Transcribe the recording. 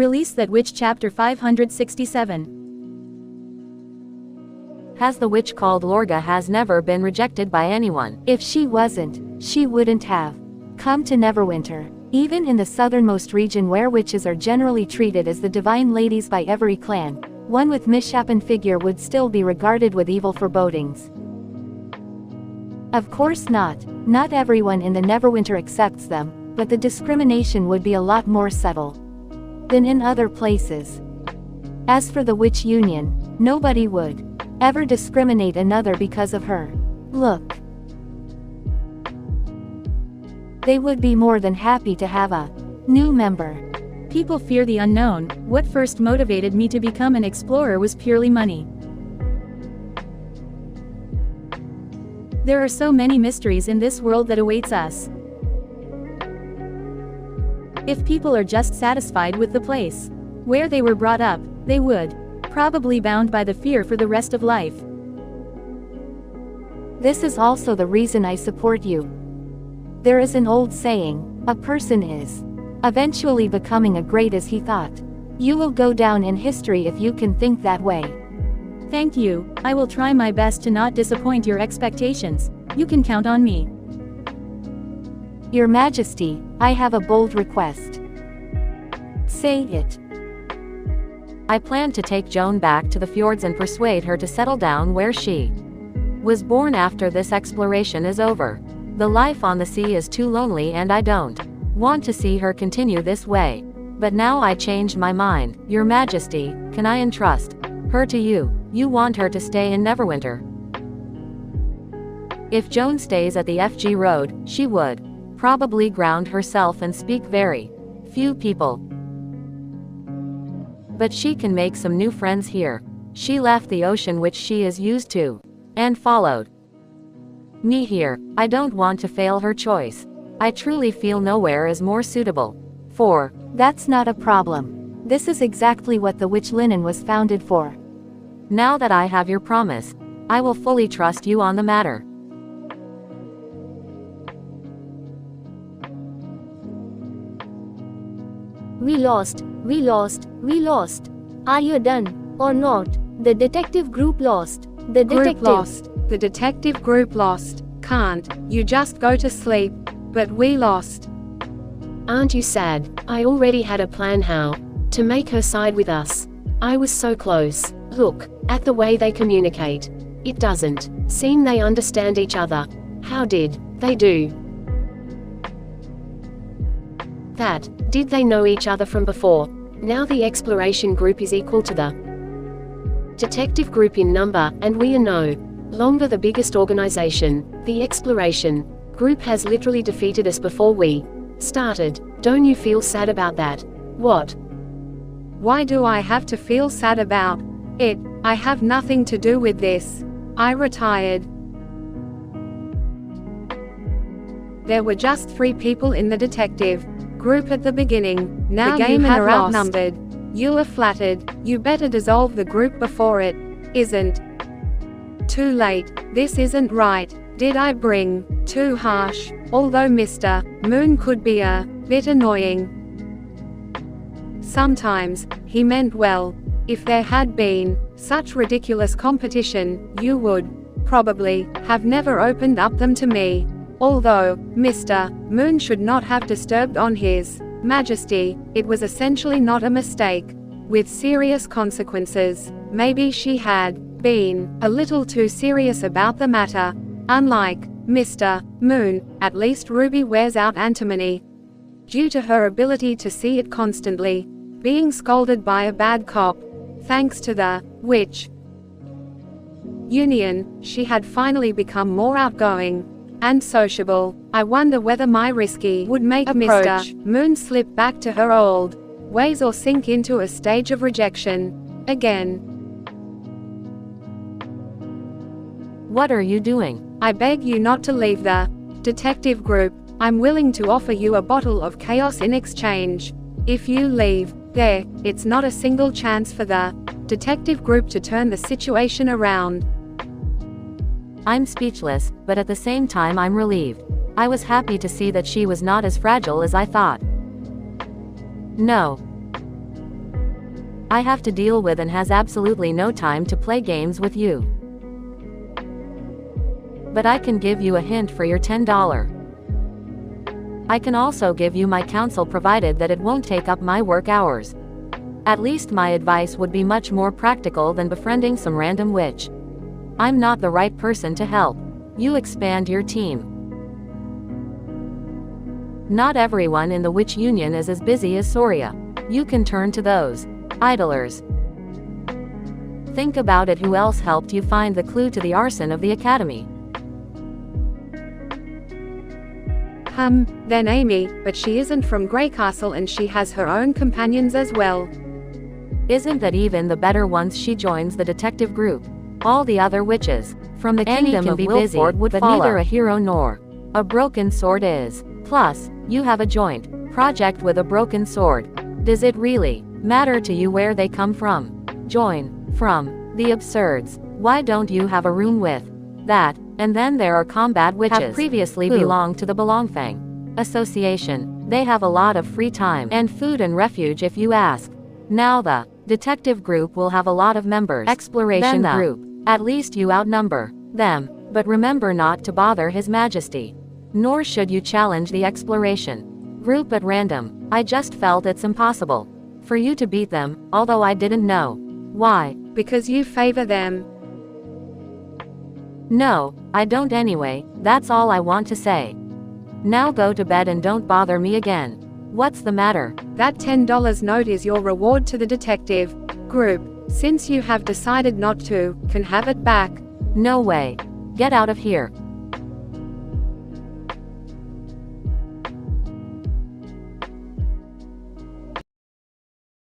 Release That Witch Chapter 567. Has the witch called Lorga has never been rejected by anyone. If she wasn't, she wouldn't have come to Neverwinter. Even in the southernmost region where witches are generally treated as the divine ladies by every clan, one with misshapen figure would still be regarded with evil forebodings. Of course not. Not everyone in the Neverwinter accepts them, but the discrimination would be a lot more subtle than in other places. As for the witch union, nobody would ever discriminate another because of her look. They would be more than happy to have a new member. People fear the unknown. What first motivated me to become an explorer was purely money. There are so many mysteries in this world that awaits us. If people are just satisfied with the place where they were brought up, they would probably bound by the fear for the rest of life. This is also the reason I support you. There is an old saying, a person is eventually becoming as great as he thought. You will go down in history if you can think that way. Thank you. I will try my best to not disappoint your expectations. You can count on me. Your Majesty, I have a bold request. Say it. I plan to take Joan back to the fjords and persuade her to settle down where she was born after this exploration is over. The life on the sea is too lonely and I don't want to see her continue this way. But now I changed my mind. Your Majesty, can I entrust her to you? You want her to stay in Neverwinter. If Joan stays at the FG Road, she would probably ground herself and speak very few people. But she can make some new friends here. She left the ocean which she is used to and followed me here. I don't want to fail her choice. I truly feel nowhere is more suitable for. That's not a problem. This is exactly what the Witch Linen was founded for. Now that I have your promise, I will fully trust you on the matter. We lost. Are you done, or not? The detective group lost. The detective lost. The detective group lost. Can't you just go to sleep? But we lost. Aren't you sad? I already had a plan how to make her side with us. I was so close. Look at the way they communicate. It doesn't seem they understand each other. How did they do that? Did they know each other from before? Now the exploration group is equal to the detective group in number, and we are no longer the biggest organization. The exploration group has literally defeated us before we started. Don't you feel sad about that? What? Why do I have to feel sad about it? I have nothing to do with this. I retired. There were just 3 people in the detective group at the beginning. Now the game are outnumbered. You are flattered. You better dissolve the group before it isn't too late. This isn't right. Did I bring too harsh? Although Mr. Moon could be a bit annoying sometimes, he meant well. If there had been such ridiculous competition, you would probably have never opened up them to me. Although Mr. Moon should not have disturbed on His Majesty, it was essentially not a mistake with serious consequences. Maybe she had been a little too serious about the matter. Unlike Mr. Moon, at least Ruby wears out antimony due to her ability to see it constantly being scolded by a bad cop. Thanks to the Witch Union, she had finally become more outgoing and sociable. I wonder whether my risky would make Mr. Moon slip back to her old ways or sink into a stage of rejection again. What are you doing? I beg you not to leave the detective group. I'm willing to offer you a bottle of chaos in exchange. If you leave, it's not a single chance for the detective group to turn the situation around. I'm speechless, but at the same time I'm relieved. I was happy to see that she was not as fragile as I thought. No. I have to deal with and has absolutely no time to play games with you. But I can give you a hint for your $10. I can also give you my counsel provided that it won't take up my work hours. At least my advice would be much more practical than befriending some random witch. I'm not the right person to help. You expand your team. Not everyone in the witch union is as busy as Soria. You can turn to those idlers. Think about it. Who else helped you find the clue to the arson of the academy? Then Amy, but she isn't from Greycastle and she has her own companions as well. Isn't that even the better once she joins the detective group? All the other witches from the kingdom of Wilford would follow. Neither a hero nor a broken sword is. Plus, you have a joint project with a broken sword. Does it really matter to you where they come from? Join from the absurds. Why don't you have a room with that? And then there are combat witches have previously belonged to the Belongfang Association. They have a lot of free time and food and refuge if you ask. Now the detective group will have a lot of members. Exploration group. At least you outnumber them. But remember not to bother His Majesty. Nor should you challenge the exploration group at random. I just felt it's impossible for you to beat them, although I didn't know why. Because you favor them. No, I don't anyway. That's all I want to say. Now go to bed and don't bother me again. What's the matter? That $10 note is your reward to the detective group. Since you have decided not to, can have it back. No way. Get out of here.